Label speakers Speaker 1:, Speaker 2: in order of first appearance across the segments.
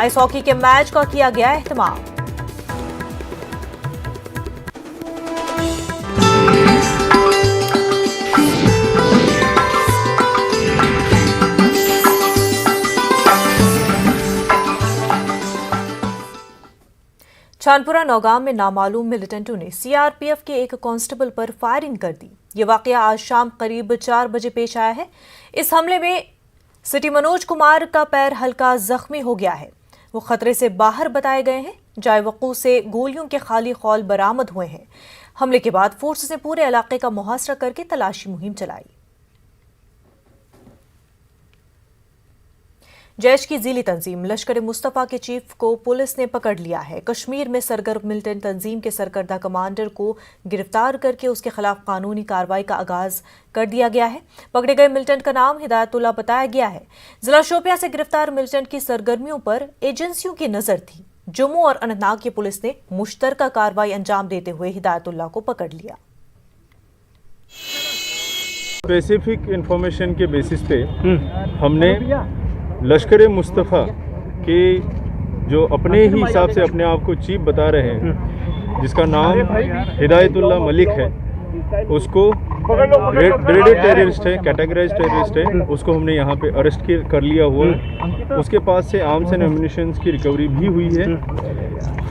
Speaker 1: Ice hockey के match का किया गया एहतमाम। छानपुरा नौगाम में नामालूम मिलिटेंटों ने सीआरपीएफ के एक कांस्टेबल पर फायरिंग कर दी। ये वाकया आज शाम करीब 4 बजे पेश आया है। इस हमले में सिटी मनोज कुमार का पैर हल्का जख्मी हो गया है। वो खतरे से बाहर बताए गए हैं। जाए वक़ूअ से गोलियों के खाली खौल बरामद हुए हैं। हमले के बाद फोर्स ने पूरे इलाके का मुहासरा करके तलाशी मुहिम चलाई। जैश की ज़ीली तंजीम लश्कर मुस्तफ़ा के चीफ को पुलिस ने पकड़ लिया है। कश्मीर में सरगर्म मिलिटेंट तंजीम के सरकर्दा कमांडर को गिरफ्तार करके उसके खिलाफ कानूनी कार्रवाई का आगाज कर दिया गया है। पकड़े गए मिलिटेंट का नाम हिदायतुल्लाह बताया गया है। जिला शोपियां से गिरफ्तार मिलिटेंट की सरगर्मियों पर एजेंसियों की नजर थी। जम्मू और अनंतनाग की पुलिस ने मुश्तरका कार्रवाई अंजाम देते हुए हिदायतुल्लाह को पकड़ लिया।
Speaker 2: स्पेसिफिक इंफॉर्मेशन के बेसिस पे हमने लश्कर मुस्तफ़ा के जो अपने ही हिसाब से अपने आप को चीफ बता रहे हैं, जिसका नाम हिदायतुल्लाह मलिक है, उसको ग्रेडेड टेररिस्ट है, कैटेगराइज टेररिस्ट है, उसको हमने यहाँ पे अरेस्ट कर लिया हुआ है। उसके पास से आर्म्स एंड एम्युनिशंस की रिकवरी भी हुई है।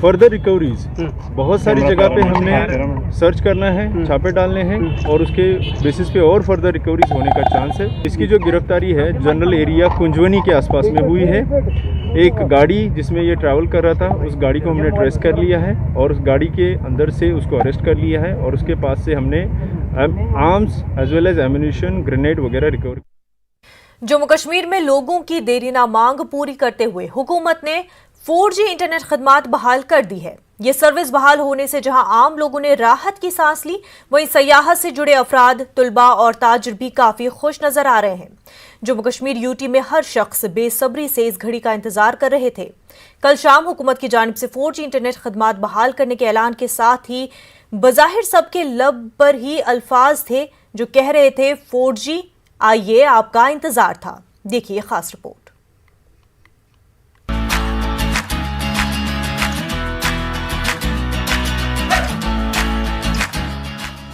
Speaker 2: फर्दर रिकवरीज बहुत सारी जगह पे हमने सर्च करना है, छापे डालने हैं और उसके बेसिस पे और फर्दर रिकवरीज होने का चांस है। इसकी जो गिरफ्तारी है जनरल एरिया कुंजवनी के आसपास में हुई है। एक गाड़ी जिसमें ये ट्रैवल कर रहा था, उस गाड़ी को हमने ट्रेस कर लिया है और उस गाड़ी के अंदर से उसको अरेस्ट कर लिया है और उसके पास से हमने arms as well as ammunition, grenade वगैरह रिकवर।
Speaker 1: जम्मू कश्मीर में लोगों की देरीना मांग पूरी करते हुए हुकूमत ने 4G इंटरनेट खदमात बहाल कर दी है। ये सर्विस बहाल होने से जहां आम लोगों ने राहत की सांस ली, वहीं सयाहत से जुड़े अफराद, तुलबा और ताजिर भी काफी खुश नजर आ रहे हैं। जम्मू कश्मीर यूटी में हर शख्स बेसब्री से इस घड़ी का इंतजार कर रहे थे। कल शाम हुकूमत की जानिब से 4G इंटरनेट खदमात बहाल करने के ऐलान के साथ ही बज़ाहिर सबके लब पर ही अल्फाज थे जो कह रहे थे 4G आइए आपका इंतजार था। देखिए खास रिपोर्ट।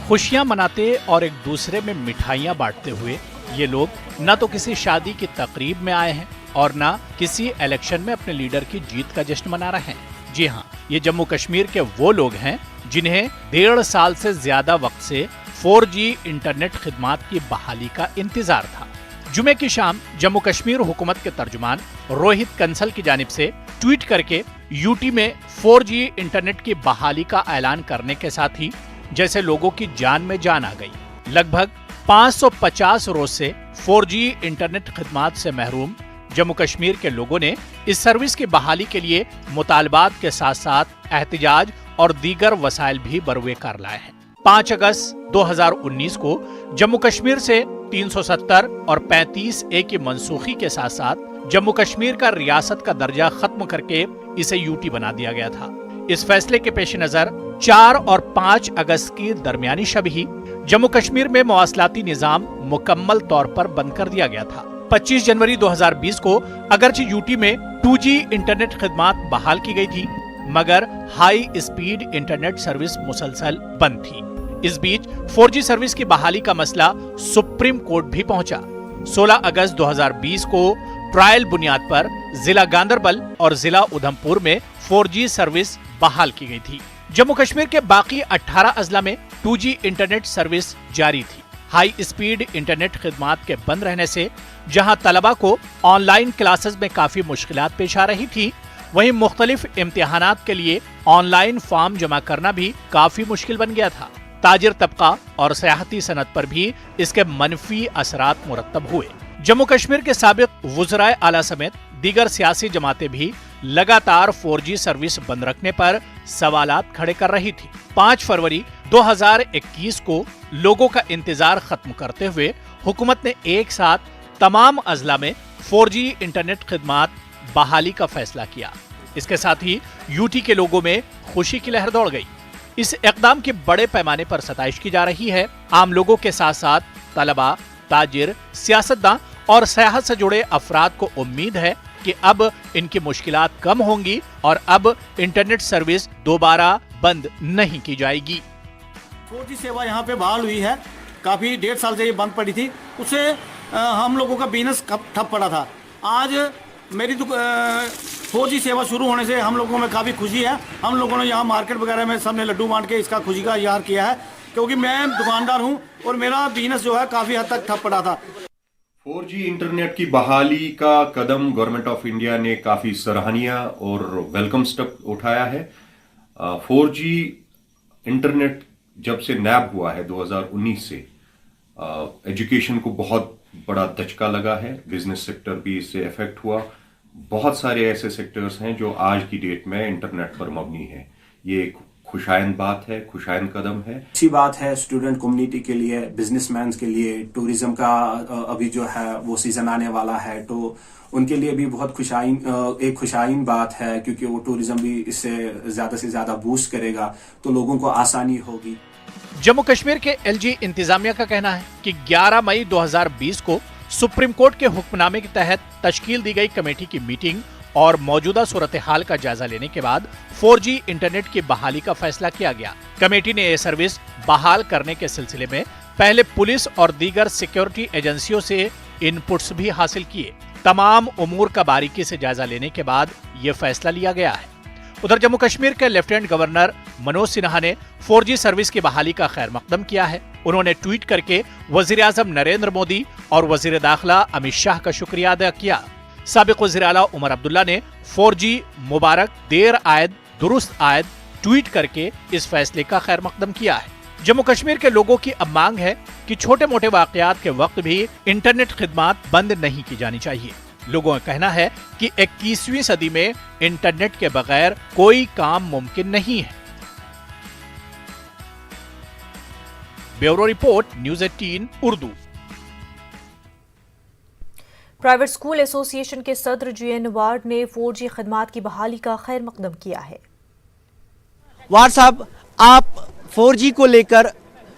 Speaker 3: खुशियां मनाते और एक दूसरे में मिठाइयां बांटते हुए ये लोग न तो किसी शादी की तकरीब में आए हैं और न किसी इलेक्शन में अपने लीडर की जीत का जश्न मना रहे हैं। जी हाँ, ये जम्मू कश्मीर के वो लोग हैं जिन्हें 1.5 साल से ज्यादा वक्त से 4G इंटरनेट खिदमात की बहाली का इंतजार था। जुमे की शाम जम्मू कश्मीर हुकूमत के तर्जुमान रोहित कंसल की जानिब से ट्वीट करके यूटी में 4G इंटरनेट की बहाली का ऐलान करने के साथ ही जैसे लोगों की जान में जान आ गई। लगभग 550 रोज से 4G इंटरनेट खिदमात से महरूम जम्मू कश्मीर के लोगों ने इस सर्विस की बहाली के लिए मुतालबात के साथ साथ एहतिजाज और दीगर वसाइल भी बरवे कर लाए हैं। 5 अगस्त 2019 को जम्मू कश्मीर से 370 और 35A की मनसूखी के साथ साथ जम्मू कश्मीर का रियासत का दर्जा खत्म करके इसे यूटी बना दिया गया था। इस फैसले के पेश नजर 4 और 5 अगस्त की दरमियानी शब ही जम्मू कश्मीर में मवासलाती निजाम मुकम्मल तौर पर बंद कर दिया गया था। 25 जनवरी 2020 को अगरचे यूटी में 2G इंटरनेट खिदमात बहाल की गई थी, मगर हाई स्पीड इंटरनेट सर्विस मुसलसल बंद थी। इस बीच 4G सर्विस की बहाली का मसला सुप्रीम कोर्ट भी पहुंचा। 16 अगस्त 2020 को ट्रायल बुनियाद पर जिला गांदरबल और जिला उधमपुर में 4G सर्विस बहाल की गई थी। जम्मू कश्मीर के बाकी 18 अजला में 2G इंटरनेट सर्विस जारी थी। हाई स्पीड इंटरनेट खिदमात के बंद रहने से जहां तलबा को ऑनलाइन क्लासेस में काफी मुश्किलात पेश आ रही थी, वहीं मुख्तलिफ इम्तिहानात के लिए ऑनलाइन फॉर्म जमा करना भी काफी मुश्किल बन गया था। ताजिर तबका और सयाहती सनत पर भी इसके मनफी असरात मुरत्तब हुए। जम्मू कश्मीर के साबिक वुज़राए आला समेत दीगर सियासी जमातें भी लगातार 4G सर्विस बंद रखने पर सवालात खड़े कर रही थी। 5 फरवरी 2021 को लोगों का इंतजार खत्म करते हुए हुकूमत ने एक साथ तमाम अजला में 4G इंटरनेट खिदमात बहाली का फैसला किया। इसके साथ ही यूटी के लोगों में खुशी की लहर दौड़ गई। इस इक़दाम की बड़े पैमाने पर सताइश की जा रही है। आम लोगों के साथ साथ तलबा, ताजिर, सियासतदान और सियासत से जुड़े अफराद को उम्मीद है कि अब इनकी मुश्किलात कम होंगी और अब इंटरनेट सर्विस दोबारा बंद नहीं की जाएगी।
Speaker 4: 4G सेवा यहाँ पे बहाल हुई है, काफ़ी 1.5 साल से ये बंद पड़ी थी, उससे हम लोगों का बिजनेस ठप पड़ा था। आज मेरी 4G सेवा शुरू होने से हम लोगों में काफ़ी खुशी है। हम लोगों ने यहाँ मार्केट वगैरह में सबने लड्डू बांट के इसका खुशी का इजहार किया है, क्योंकि मैं दुकानदार हूँ और मेरा बिजनेस जो है काफ़ी हद तक ठप पड़ा था।
Speaker 5: 4G इंटरनेट की बहाली का कदम गवर्नमेंट ऑफ इंडिया ने काफ़ी सराहनीय और वेलकम स्टेप उठाया है। 4G इंटरनेट जब से नैब हुआ है 2019 से, एजुकेशन को बहुत बड़ा धचका लगा है, बिजनेस सेक्टर भी इससे इफेक्ट हुआ। बहुत सारे ऐसे सेक्टर्स हैं जो आज की डेट में इंटरनेट पर मबनी है। ये एक खुशाइंद बात है, खुशाइंद कदम है।
Speaker 6: अच्छी बात है स्टूडेंट कम्युनिटी के लिए, बिजनेसमैन के लिए। टूरिज्म का अभी जो है वो सीजन आने वाला है, तो उनके लिए भी बहुत खुशाइन बात है, क्योंकि वो टूरिज्म भी इससे ज्यादा से ज्यादा बूस्ट करेगा, तो लोगों को आसानी होगी।
Speaker 3: जम्मू कश्मीर के एलजी इंतजामिया का कहना है कि 11 मई 2020 को सुप्रीम कोर्ट के हुक्मनामे के तहत तश्कील दी गई कमेटी की मीटिंग और मौजूदा सूरत हाल का जायजा लेने के बाद 4G इंटरनेट की बहाली का फैसला किया गया। कमेटी ने यह सर्विस बहाल करने के सिलसिले में पहले पुलिस और दीगर सिक्योरिटी एजेंसियों से इनपुट्स भी हासिल किए। तमाम उमूर का बारीकी से जायजा लेने के बाद ये फैसला लिया गया है। उधर जम्मू कश्मीर के लेफ्टिनेंट गवर्नर मनोज सिन्हा ने 4G सर्विस की बहाली का खैर मकदम किया है। उन्होंने ट्वीट करके वजीर आजम नरेंद्र मोदी और वजीर दाखिला अमित शाह का शुक्रिया अदा किया। साबिक वजीर आला उमर अब्दुल्ला ने 4G मुबारक, देर आयद दुरुस्त आयद ट्वीट करके इस फैसले का खैर मकदम किया है। जम्मू कश्मीर के लोगों की अब मांग है कि छोटे मोटे वाकयात के वक्त भी इंटरनेट खिदमात बंद नहीं की जानी चाहिए। लोगों का कहना है कि 21वीं सदी में इंटरनेट के बगैर कोई काम मुमकिन नहीं है। Bureau report, news 18 Urdu.
Speaker 1: Private school association के सदर GN वार्ड ने 4G खदमात की बहाली का खैर मकदम किया है।
Speaker 7: वार्ड साहब, आप 4G को लेकर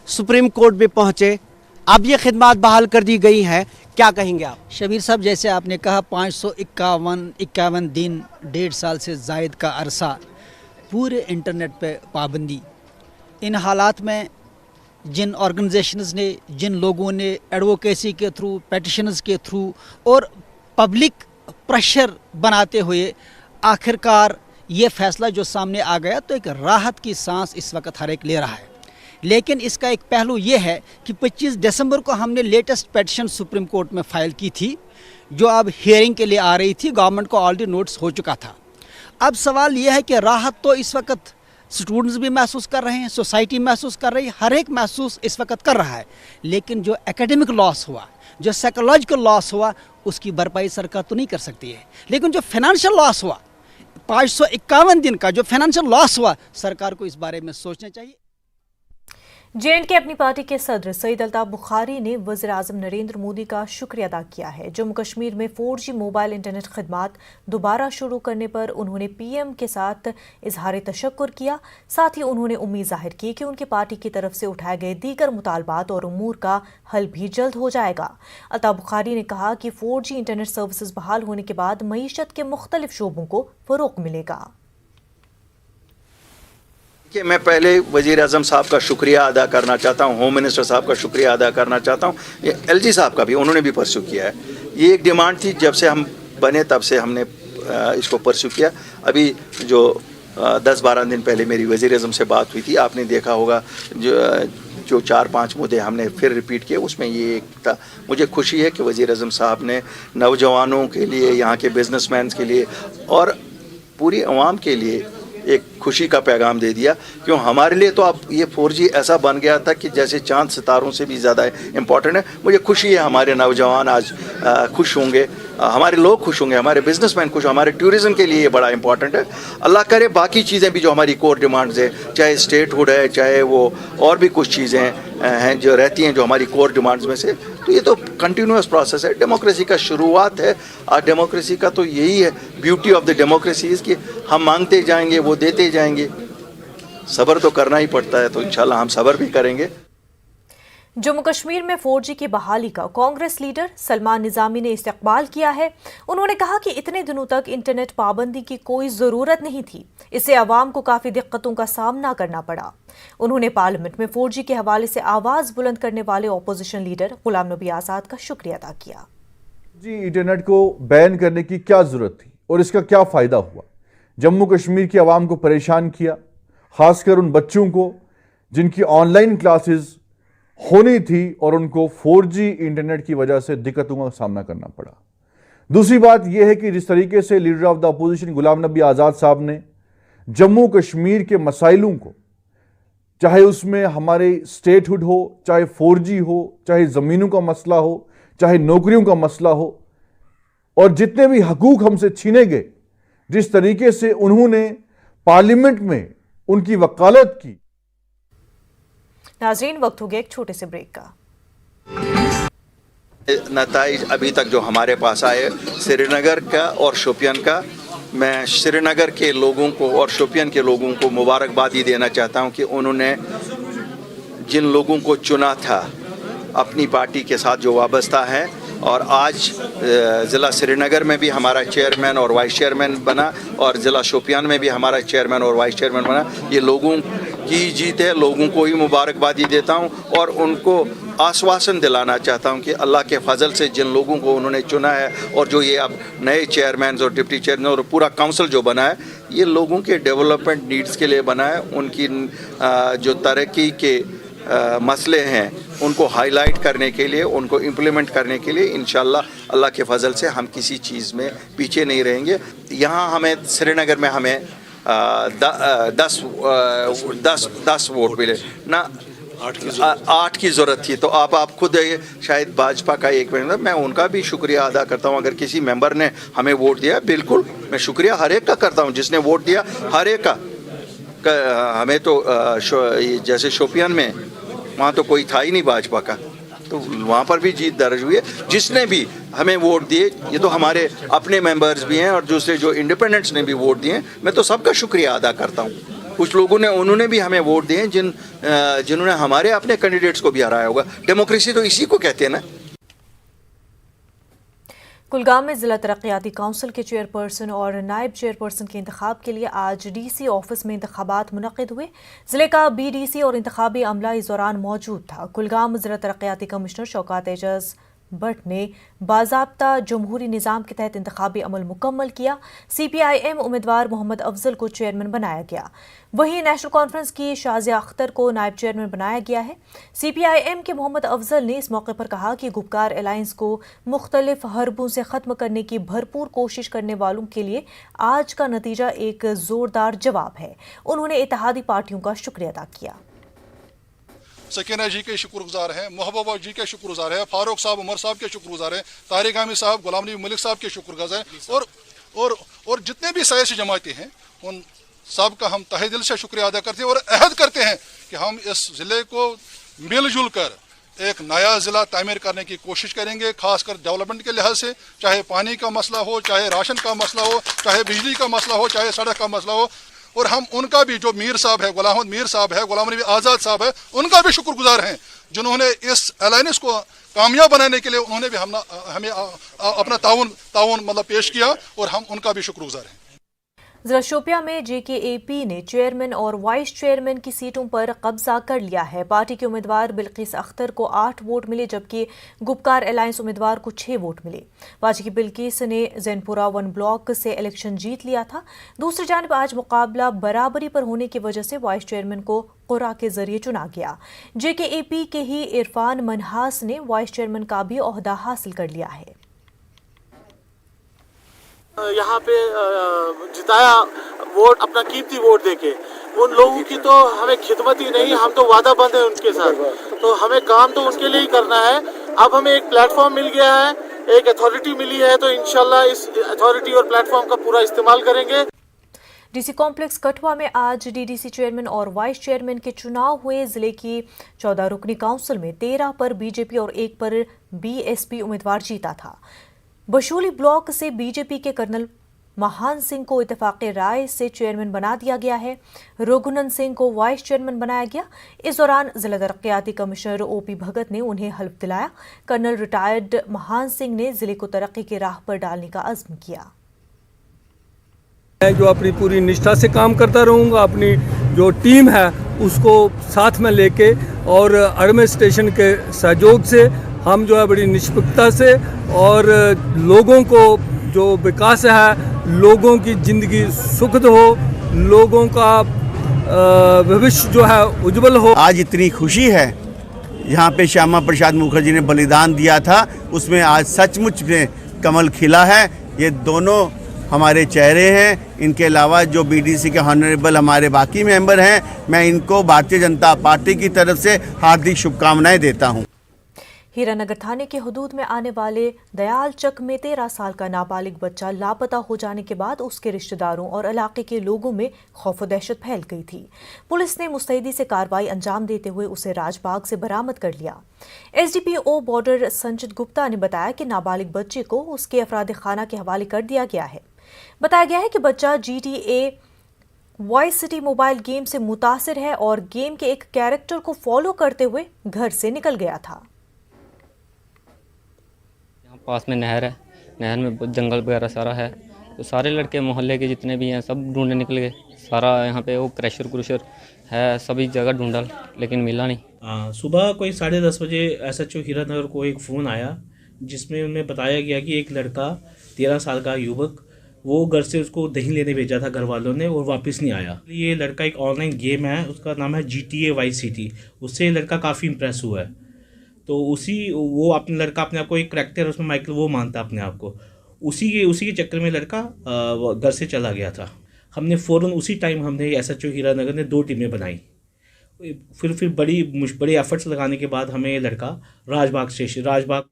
Speaker 7: सुप्रीम कोर्ट में पहुंचे, अब ये खिदमात बहाल कर दी गई हैं, क्या कहेंगे आप?
Speaker 8: शबीर साहब, जैसे आपने कहा 551 दिन, 1.5 साल से ज़ायद का अरसा पूरे इंटरनेट पे पाबंदी। इन हालात में जिन ऑर्गेनाइजेशंस ने, जिन लोगों ने एडवोकेसी के थ्रू, पेटिशंस के थ्रू और पब्लिक प्रेशर बनाते हुए आखिरकार ये फैसला जो सामने आ गया, तो एक राहत की सांस इस वक्त हर एक ले रहा है। लेकिन इसका एक पहलू ये है कि 25 दिसंबर को हमने लेटेस्ट पेटिशन सुप्रीम कोर्ट में फाइल की थी, जो अब हियरिंग के लिए आ रही थी। गवर्नमेंट को ऑलरेडी नोटिस हो चुका था। अब सवाल यह है कि राहत तो इस वक्त स्टूडेंट्स भी महसूस कर रहे हैं, सोसाइटी महसूस कर रही है, हर एक महसूस इस वक्त कर रहा है। लेकिन जो एकेडमिक लॉस हुआ, जो साइकोलॉजिकल लॉस हुआ, उसकी भरपाई सरकार तो नहीं कर सकती है। लेकिन जो फाइनेंशियल लॉस हुआ, 551 दिन का जो फाइनेंशियल लॉस हुआ, सरकार को इस बारे में सोचना चाहिए।
Speaker 1: JNK अपनी पार्टी के सदर सईद अल्ताफ बुखारी ने वज़ीर आज़म नरेंद्र मोदी का शुक्रिया अदा किया है। जम्मू कश्मीर में 4G मोबाइल इंटरनेट खदमात दोबारा शुरू करने पर उन्होंने PM के साथ इजहार तशक्कुर किया। साथ ही उन्होंने उम्मीद जाहिर की कि उनकी पार्टी की तरफ से उठाए गए दीगर मुतालबात और उमूर का हल भी जल्द हो जाएगा। अल्ताफ बुखारी ने कहा कि 4G इंटरनेट सर्विसेज बहाल होने के बाद मईशत के मुख्तलिफ शोबों को फ़रोग़ मिलेगा।
Speaker 9: कि मैं पहले वज़ीर आज़म साहब का शुक्रिया अदा करना चाहता हूँ, होम मिनिस्टर साहब का शुक्रिया अदा करना चाहता हूँ, ये LG साहब का भी, उन्होंने भी परस्यू किया है। ये एक डिमांड थी, जब से हम बने तब से हमने इसको परस्यू किया। अभी जो 10-12 दिन पहले मेरी वज़ीर आज़म से बात हुई थी, आपने देखा होगा जो 4-5 मुद्दे हमने फिर रिपीट किए, उसमें ये एक था। मुझे खुशी है कि वज़ीर आज़म साहब ने नौजवानों के लिए, यहाँ के बिजनेसमैन के लिए और पूरी अवाम के लिए एक खुशी का पैगाम दे दिया। क्यों, हमारे लिए तो अब ये 4G ऐसा बन गया था कि जैसे चांद सितारों से भी ज़्यादा इम्पॉर्टेंट है। मुझे खुशी है हमारे नौजवान आज खुश होंगे, हमारे लोग खुश होंगे, हमारे बिजनेसमैन खुश, हमारे टूरिज़म के लिए ये बड़ा इंपॉर्टेंट है। अल्लाह करे बाकी चीज़ें भी जो हमारी कोर डिमांड्स है, चाहे स्टेटहुड है, चाहे वो और भी कुछ चीज़ें हैं जो रहती हैं जो हमारी कोर डिमांड्स में से, तो ये तो कंटिन्यूस प्रोसेस है। डेमोक्रेसी का शुरुआत है, और डेमोक्रेसी का तो यही है, beauty of the democracy is कि हम मांगते जाएंगे, वो देते जाएंगे। सब्र तो करना ही पड़ता है, तो इंशाल्लाह हम सब्र भी करेंगे।
Speaker 1: जम्मू कश्मीर में 4G की बहाली का कांग्रेस लीडर सलमान निजामी ने इस्तकबाल किया है। उन्होंने कहा कि इतने दिनों तक इंटरनेट पाबंदी की कोई जरूरत नहीं थी, इससे आवाम को काफी दिक्कतों का सामना करना पड़ा। उन्होंने पार्लियामेंट में 4G के हवाले से आवाज बुलंद करने वाले अपोजिशन लीडर गुलाम नबी आजाद का शुक्रिया अदा किया।
Speaker 10: जी इंटरनेट को बैन करने की क्या जरूरत थी और इसका क्या फायदा हुआ? जम्मू कश्मीर की आवाम को परेशान किया, खासकर उन बच्चों को जिनकी ऑनलाइन क्लासेस होनी थी और उनको 4G इंटरनेट की वजह से दिक्कतों का सामना करना पड़ा। दूसरी बात यह है कि जिस तरीके से leader of the opposition Ghulam Nabi Azad साहब ने जम्मू कश्मीर के मसाइलों को, चाहे उसमें हमारे स्टेटहुड हो, चाहे 4G हो, चाहे ज़मीनों का मसला हो, चाहे नौकरियों का मसला हो, और जितने भी हकूक हमसे छीने गए, जिस तरीके से उन्होंने पार्लियामेंट में उनकी वकालत की।
Speaker 1: नाज़रीन, वक्त हो गया एक छोटे से ब्रेक का।
Speaker 9: नताइज अभी तक जो हमारे पास आए श्रीनगर का और शोपियान का, मैं श्रीनगर के लोगों को और शोपियान के लोगों को मुबारकबादी देना चाहता हूं कि उन्होंने जिन लोगों को चुना था अपनी पार्टी के साथ जो वाबस्ता है, और आज ज़िला श्रीनगर में भी हमारा चेयरमैन और वाइस चेयरमैन बना और ज़िला शोपियान में भी हमारा चेयरमैन और वाइस चेयरमैन बना। ये लोगों की जीत है, लोगों को ही मुबारकबादी देता हूं और उनको आश्वासन दिलाना चाहता हूं कि अल्लाह के फजल से जिन लोगों को उन्होंने चुना है और जो ये अब नए चेयरमैन और डिप्टी चेयरमैन और पूरा काउंसिल जो बना है, ये लोगों के डेवलपमेंट नीड्स के लिए बना है। उनकी जो तरक्की के मसले हैं उनको हाईलाइट करने के लिए, उनको इम्प्लीमेंट करने के लिए इंशाल्लाह अल्लाह के फजल से हम किसी चीज़ में पीछे नहीं रहेंगे। यहाँ हमें श्रीनगर में हमें 10 वोट मिले ना, 8 की ज़रूरत थी। तो आप खुद शायद भाजपा का एक मिनट, मैं उनका भी शुक्रिया अदा करता हूँ। अगर किसी मेंबर ने हमें वोट दिया, बिल्कुल मैं शुक्रिया हर एक का करता हूँ जिसने वोट दिया, हर एक का। हमें तो जैसे शोपियान में वहाँ तो कोई था ही नहीं भाजपा का, तो वहाँ पर भी जीत दर्ज हुई है। जिसने भी हमें वोट दिए, ये तो हमारे अपने मेंबर्स भी हैं और दूसरे जो इंडिपेंडेंट्स ने भी वोट दिए, मैं तो सबका शुक्रिया अदा करता हूँ। कुछ लोगों ने उन्होंने भी हमें वोट दिए जिन्होंने हमारे अपने कैंडिडेट्स को भी हराया होगा। डेमोक्रेसी तो इसी को कहते हैं ना।
Speaker 1: कुलगाम में जिला तरक्याती काउंसिल के चेयरपर्सन और नायब चेयरपर्सन के इंतखाब के लिए आज डीसी ऑफिस में इंतखाबात मुनक्किद हुए। जिले का BDC और इंतखाबी अमला इस दौरान मौजूद था। कुलगाम जिला तरक्याती कमिश्नर शौकत एजाज भट्ट ने बाज़ाब्ता जमहूरी निज़ाम के तहत इंतखाबी अमल मुकम्मल किया। CPIM उम्मीदवार मोहम्मद अफजल को चेयरमैन बनाया गया। वहीं नेशनल कॉन्फ्रेंस की शाज़िया अख्तर को नायब चेयरमैन बनाया गया है। CPIM के मोहम्मद अफजल ने इस मौके पर कहा कि गुपकार अलायंस को मुख्तलिफ हरबों से ख़त्म करने की भरपूर कोशिश करने वालों के लिए आज का नतीजा एक ज़ोरदार जवाब है। उन्होंने इत्तेहादी पार्टियों का शुक्रिया अदा किया।
Speaker 11: सकीना जी के शुक्रगुजार हैं, महबूबा जी के शुक्रगुजार हैं, फारूक साहब, उमर साहब के शुक्रगुजार हैं, तारिक हामिद साहब, गुलाम नबी मलिक साहब के शुक्रगुजार हैं, और जितने भी सियासी जमातें हैं उन सब का हम तहे दिल से शुक्रिया अदा करते हैं और अहद करते हैं कि हम इस ज़िले को मिलजुल कर एक नया ज़िला तामीर करने की कोशिश करेंगे, खासकर डेवलपमेंट के लिहाज से, चाहे पानी का मसला हो, चाहे राशन का मसला हो, चाहे बिजली का मसला हो, चाहे सड़क का मसला हो। और हम उनका भी, जो मीर साहब है, गुलाम मीर साहब है, गुलाम नबी आज़ाद साहब है, उनका भी शुक्रगुजार हैं जिन्होंने इस अलायंस को कामयाब बनाने के लिए उन्होंने भी हमें अपना ताउन मतलब पेश किया और हम उनका भी शुक्रगुजार हैं।
Speaker 1: जिला शोपिया में JKAP ने चेयरमैन और वाइस चेयरमैन की सीटों पर कब्जा कर लिया है। पार्टी के उम्मीदवार बिल्किस अख्तर को 8 वोट मिले, जबकि गुपकार अलायंस उम्मीदवार को 6 वोट मिले। पार्टी की बिल्किस ने जैनपुरा 1 ब्लॉक से इलेक्शन जीत लिया था। दूसरी जानिब आज मुकाबला बराबरी पर होने की वजह से वाइस चेयरमैन को कुर्रा के जरिए चुना गया। JKAP के ही इरफान मनहास ने वाइस चेयरमैन का भी ओहदा हासिल कर लिया है।
Speaker 12: यहाँ पे जिताया वोट, अपना कीमती वोट देके। उन लोगों की तो हमें खिदमत ही नहीं, हम तो वादा बंद है उनके साथ, तो हमें काम तो उनके लिए ही करना है। अब हमें एक प्लेटफॉर्म मिल गया है, एक अथॉरिटी मिली है, तो इंशाल्लाह इस अथॉरिटी और प्लेटफॉर्म का पूरा इस्तेमाल करेंगे।
Speaker 1: DC कॉम्प्लेक्स कठुआ में आज DDC चेयरमैन और वाइस चेयरमैन के चुनाव हुए। जिले की 14 रुकनी काउंसिल में 13 पर BJP और 1 पर BSP उम्मीदवार जीता था। बशोली ब्लॉक से BJP के कर्नल महान सिंह को इत्तेफाक़ी राय से चेयरमैन बना दिया गया है। रघुनंदन सिंह को वाइस चेयरमैन बनाया गया। इस दौरान जिला तरक्याती कमिश्नर OP भगत ने उन्हें हल्फ दिलाया। कर्नल रिटायर्ड महान सिंह ने जिले को तरक्की की राह पर डालने का अज़्म किया।
Speaker 13: मैं जो अपनी पूरी निष्ठा से काम करता रहूँगा, अपनी जो टीम है उसको साथ में लेके और एडमिनिस्ट्रेशन के सहयोग से हम जो है बड़ी निष्पक्षता से और लोगों को जो विकास है, लोगों की ज़िंदगी सुखद हो, लोगों का भविष्य जो है उज्जवल हो।
Speaker 7: आज इतनी खुशी है, यहाँ पे श्यामा प्रसाद मुखर्जी ने बलिदान दिया था, उसमें आज सचमुच में कमल खिला है। ये दोनों हमारे चेहरे हैं। इनके अलावा जो BDC के ऑनरेबल हमारे बाकी मेंबर हैं, मैं इनको भारतीय जनता पार्टी की तरफ से हार्दिक शुभकामनाएं देता हूं।
Speaker 1: हीरानगर थाने के हुदूद में आने वाले दयाल चक में 13 साल का नाबालिग बच्चा लापता हो जाने के बाद उसके रिश्तेदारों और इलाके के लोगों में खौफ और दहशत फैल गई थी। पुलिस ने मुस्तैदी से कार्रवाई अंजाम देते हुए उसे राजबाग से बरामद कर लिया। SDPO बॉर्डर संचित गुप्ता ने बताया कि नाबालिग बच्चे को उसके अफराद खाना के हवाले कर दिया गया है। बताया गया है कि बच्चा GTA voice city mobile game से मुतासिर है और गेम के एक कैरेक्टर को फॉलो करते हुए घर से निकल गया था।
Speaker 14: यहाँ पास में नहर है, नहर में जंगल वगैरह सारा है, तो सारे लड़के मोहल्ले के जितने भी हैं सब ढूंढने निकल गए। सारा यहाँ पे वो क्रशर है, सभी जगह ढूंढा लेकिन मिला नहीं।
Speaker 15: सुबह कोई 10:30 बजे SHO हीरानगर को एक फ़ोन आया जिसमें उन्हें बताया गया कि एक लड़का 13 साल का युवक, वो घर से उसको दही लेने भेजा था घर वालों ने और वापस नहीं आया। ये लड़का एक ऑनलाइन गेम है, उसका नाम है GTA वॉइस सिटी, उससे ये लड़का काफ़ी इम्प्रेस हुआ है। तो वो अपने लड़का अपने आप को एक करैक्टर उसमें माइकल वो मानता अपने आप को, उसी के चक्कर में लड़का घर से चला गया था। हमने फ़ौरन उसी टाइम हमने SHO हीरानगर ने 2 टीमें बनाई। फिर बड़ी एफर्ट्स लगाने के बाद हमें ये लड़का राजबाग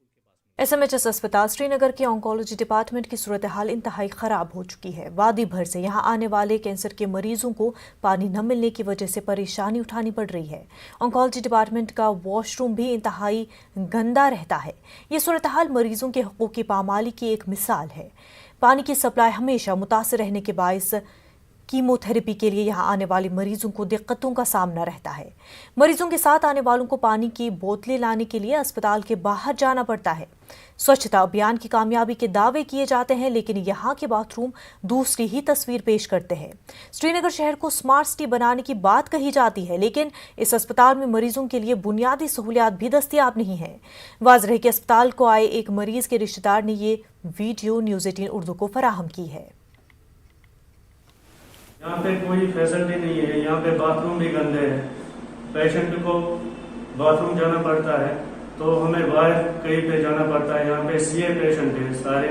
Speaker 1: SMHS अस्पताल श्रीनगर के ऑन्कोलॉजी डिपार्टमेंट की सूरत हाल इंतहाई ख़राब हो चुकी है। वादी भर से यहाँ आने वाले कैंसर के मरीजों को पानी न मिलने की वजह से परेशानी उठानी पड़ रही है। ऑन्कोलॉजी डिपार्टमेंट का वॉशरूम भी इंतहाई गंदा रहता है। ये सूरत हाल मरीजों के हकूक़ की पामाली की एक मिसाल है। पानी की सप्लाई हमेशा मुतासिर रहने के बायस कीमोथेरेपी के लिए यहाँ आने वाले मरीजों को दिक्कतों का सामना रहता है। मरीजों के साथ आने वालों को पानी की बोतलें लाने के लिए अस्पताल के बाहर जाना पड़ता है। स्वच्छता अभियान की कामयाबी के दावे किए जाते हैं, लेकिन यहाँ के बाथरूम दूसरी ही तस्वीर पेश करते हैं। श्रीनगर शहर को स्मार्ट सिटी बनाने की बात कही जाती है, लेकिन इस अस्पताल में मरीजों के लिए बुनियादी सहूलियात भी दस्तयाब नहीं है। वाज़ेह है कि अस्पताल को आए एक मरीज के रिश्तेदार ने ये वीडियो न्यूज़ 18 उर्दू को फराहम की है।
Speaker 16: यहाँ पे कोई फैसिलिटी नहीं है, यहाँ पे बाथरूम भी गंदे हैं। पेशेंट को बाथरूम जाना पड़ता है तो हमें बाहर कहीं पे जाना पड़ता है। यहाँ पे CA पेशेंट है सारे,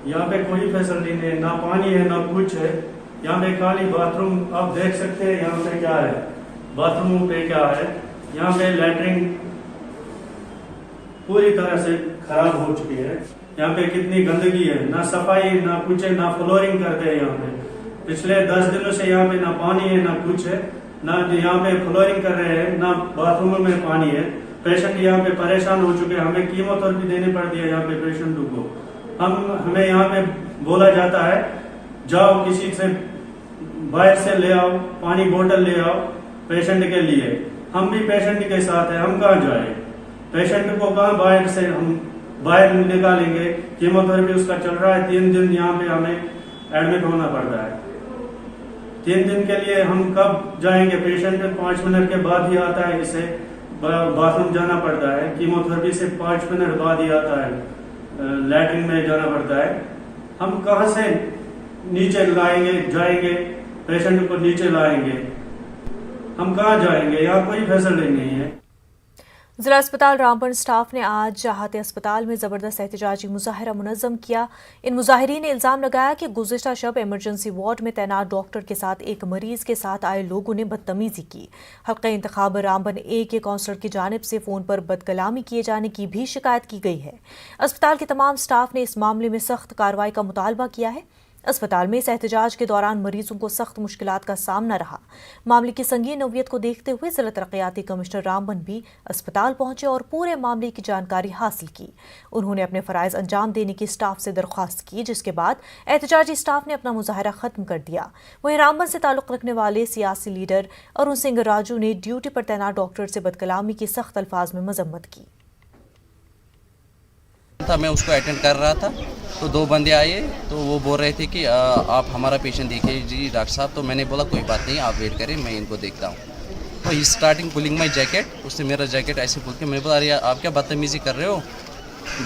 Speaker 16: यहाँ पे कोई फैसिलिटी नहीं है, ना पानी है ना कुछ है। यहाँ पे खाली बाथरूम आप देख सकते हैं। यहाँ पे क्या है, बाथरूम पे क्या है, यहाँ पे लैट्रिन पूरी तरह से खराब हो चुकी है। यहाँ पे कितनी गंदगी है, ना सफाई ना कुछ है, ना फ्लोरिंग करते हैं। यहाँ पे पिछले 10 दिनों से यहाँ पे ना पानी है ना कुछ है, ना यहाँ पे फ्लोरिंग कर रहे हैं, ना बाथरूम में पानी है। पेशेंट यहाँ पे परेशान हो चुके हैं। हमें कीमोथेरेपी देनी पड़ती है यहाँ पे पेशेंटों को। हमें यहाँ पे बोला जाता है जाओ किसी से बाहर से ले आओ, पानी बोतल ले आओ पेशेंट के लिए। हम भी पेशेंट के साथ हैं, हम कहाँ जाए? पेशेंट को कहाँ बाहर से हम बाहर निकालेंगे? कीमोथेरेपी उसका चल रहा है, 3 दिन यहाँ पे हमें एडमिट होना पड़ता है। 3 दिन के लिए हम कब जाएंगे? पेशेंट 5 मिनट के बाद ही आता है, इसे बाथरूम जाना पड़ता है। कीमोथेरेपी से 5 मिनट बाद ही आता है, लैट्रिन में जाना पड़ता है। हम कहाँ से नीचे लाएंगे, जाएंगे पेशेंट को नीचे लाएंगे? हम कहाँ जाएंगे? यहाँ कोई फैसिलिटी नहीं है।
Speaker 1: जिला अस्पताल रामबन स्टाफ ने आज चाहते अस्पताल में जबरदस्त एहतजाजी मुजाहरा मुनज़्ज़म किया। इन मुजाहिरीन ने इल्ज़ाम लगाया कि गुज़िश्ता शब इमरजेंसी वार्ड में तैनात डॉक्टर के साथ एक मरीज के साथ आए लोगों ने बदतमीजी की। हल्का इंतखाब रामबन A के काउंसलर की जानिब से फ़ोन पर बदकलामी किए जाने की भी शिकायत की गई है। अस्पताल के तमाम स्टाफ ने इस मामले में सख्त कार्रवाई का मुतालबा किया है। अस्पताल में इस एहतजाज के दौरान मरीजों को सख्त मुश्किलात का सामना रहा। मामले की संगीन नौयत को देखते हुए जिला तरक्याती कमिश्नर रामबन भी अस्पताल पहुंचे और पूरे मामले की जानकारी हासिल की। उन्होंने अपने फराइज अंजाम देने की स्टाफ से दरख्वास्त की, जिसके बाद एहतजाजी स्टाफ ने अपना मुजाहरा खत्म कर दिया। वहीं रामबन से ताल्लुक रखने वाले सियासी लीडर अरुण सिंह राजू ने ड्यूटी पर तैनात डॉक्टर से बदकलामी की सख्त अल्फाज में मजम्मत की।
Speaker 17: मैं उसको अटेंड कर रहा था तो दो बंदे आए तो वो बोल रहे थे कि आप हमारा पेशेंट देखिए जी डॉक्टर साहब। तो मैंने बोला कोई बात नहीं, आप वेट करें, मैं इनको देखता हूँ। तो ही स्टार्टिंग पुलिंग माई जैकेट, उसने मेरा जैकेट ऐसे पुल के, मैं बोला अरे आप क्या बदतमीज़ी कर रहे हो,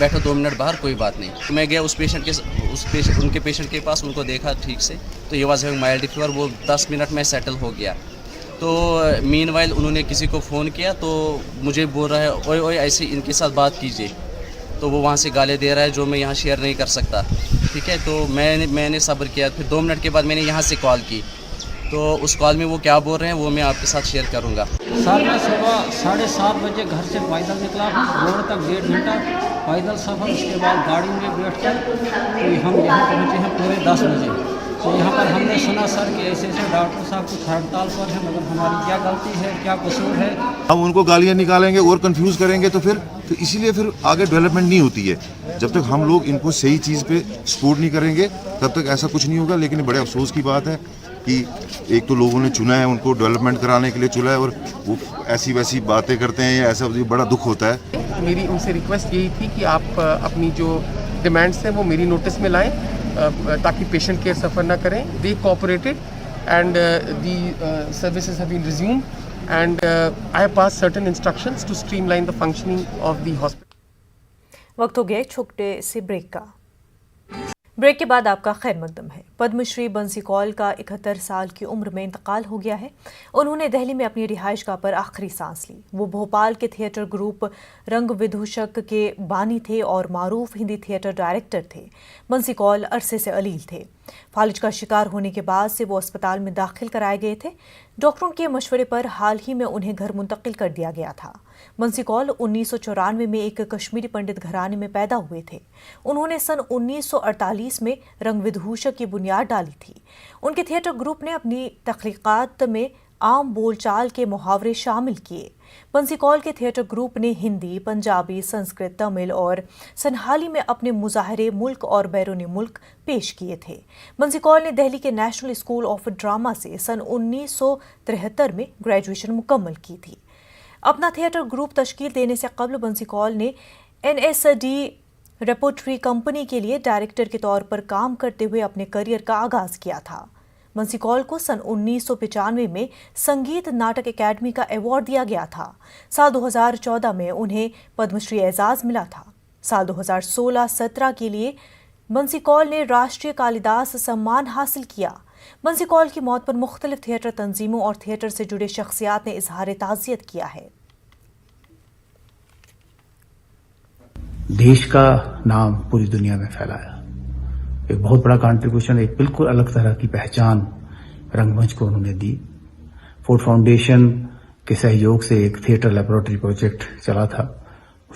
Speaker 17: बैठो 2 मिनट बाहर, कोई बात नहीं। तो मैं गया उनके पेशेंट के पास, उनको देखा ठीक से, तो ये वाज हैविंग माइल्ड फीवर। वो 10 मिनट में सेटल हो गया। तो मीनवाइल उन्होंने किसी को फ़ोन किया तो मुझे बोल रहा है ओए ओए ऐसे इनके साथ बात कीजिए। तो वो वहाँ से गाली दे रहा है जो मैं यहाँ शेयर नहीं कर सकता, ठीक है। तो मैंने सब्र किया। फिर 2 मिनट के बाद मैंने यहाँ से कॉल की, तो उस कॉल में वो क्या बोल रहे हैं वो मैं आपके साथ शेयर करूँगा।
Speaker 18: सर मैं सुबह 7:30 बजे घर से पैदल निकला हूँ, रोड तक 1.5 घंटा पैदल सफ़र, उसके बाद गाड़ी में बैठ कर तो हम यहाँ पहुँचे हैं पूरे 10 बजे। तो यहाँ पर हमने सुना सर कि ऐसे ऐसे डॉक्टर साहब कुछ हड़ताल पर हैं, मगर हमारी क्या गलती है, क्या कसूर है।
Speaker 19: हम उनको गालियाँ निकालेंगे और कंफ्यूज करेंगे तो फिर इसीलिए फिर आगे डेवलपमेंट नहीं होती है। जब तक हम लोग इनको सही चीज़ पे सपोर्ट नहीं करेंगे तब तक ऐसा कुछ नहीं होगा। लेकिन बड़े अफसोस की बात है कि एक तो लोगों ने चुना है, उनको डेवलपमेंट कराने के लिए चुना है और वो ऐसी वैसी बातें करते हैं, या ऐसा बड़ा दुख होता है।
Speaker 20: मेरी उनसे रिक्वेस्ट यही थी कि आप अपनी जो डिमांड्स हैं वो मेरी नोटिस में लाएं ताकि पेशेंट केयर सफ़र ना करें। They cooperated and the services have been resumed and I have pass certain instructions to streamline the functioning of the hospital.
Speaker 1: वक्त हो गया छोटे से ब्रेक का। ब्रेक के बाद आपका खैर मकदम है। पद्मश्री बंसी कौल का 71 साल की उम्र में इंतकाल हो गया है। उन्होंने दिल्ली में अपनी रिहाइशगाह पर आखिरी सांस ली। वो भोपाल के थिएटर ग्रुप रंग विदूषक के बानी थे और मारूफ हिंदी थिएटर डायरेक्टर थे। बंसी कौल अरसे से अलील थे। फालिज का शिकार होने के बाद से वो अस्पताल में दाखिल कराए गए थे। डॉक्टरों के मशवरे पर हाल ही में उन्हें घर मुंतकिल कर दिया गया था। बंसी कौल 1994 में एक कश्मीरी पंडित घराने में पैदा हुए थे। उन्होंने सन 1948 में रंग विदूषक की बुनियाद डाली थी। उनके थिएटर ग्रुप ने अपनी तख्लीकात में आम बोलचाल के मुहावरे शामिल किए। बंसी कौल के थिएटर ग्रुप ने हिंदी, पंजाबी, संस्कृत, तमिल और सनहाली में अपने मुजाहरे मुल्क और बैरूनी मुल्क पेश किए थे। बंसी कौल ने दिल्ली के नेशनल स्कूल ऑफ ड्रामा से सन 1973 में ग्रेजुएशन मुकम्मल की थी। अपना थिएटर ग्रुप तश्कील देने से कबल बंसी कौल ने NSD रेपोर्टरी कंपनी के लिए डायरेक्टर के तौर पर काम करते हुए अपने करियर का आगाज किया था। बंसी कौल को सन 1995 में संगीत नाटक अकेडमी का अवार्ड दिया गया था। साल 2014 में उन्हें पद्मश्री एजाज मिला था। साल 2016-17 के लिए बंसी कौल ने राष्ट्रीय कालिदास सम्मान हासिल किया। बंसी कौल की मौत पर मुख्तलिफ थिएटर तंजीमों और थिएटर से जुड़े शख्सियात ने इजहार ताज़ियत किया है।
Speaker 21: देश का नाम पूरी दुनिया में फैलाया, एक बहुत बड़ा कंट्रीब्यूशन, एक बिल्कुल अलग तरह की पहचान रंगमंच को उन्होंने दी। फोर्ड फाउंडेशन के सहयोग से एक थिएटर लेबोरेटरी प्रोजेक्ट चला था।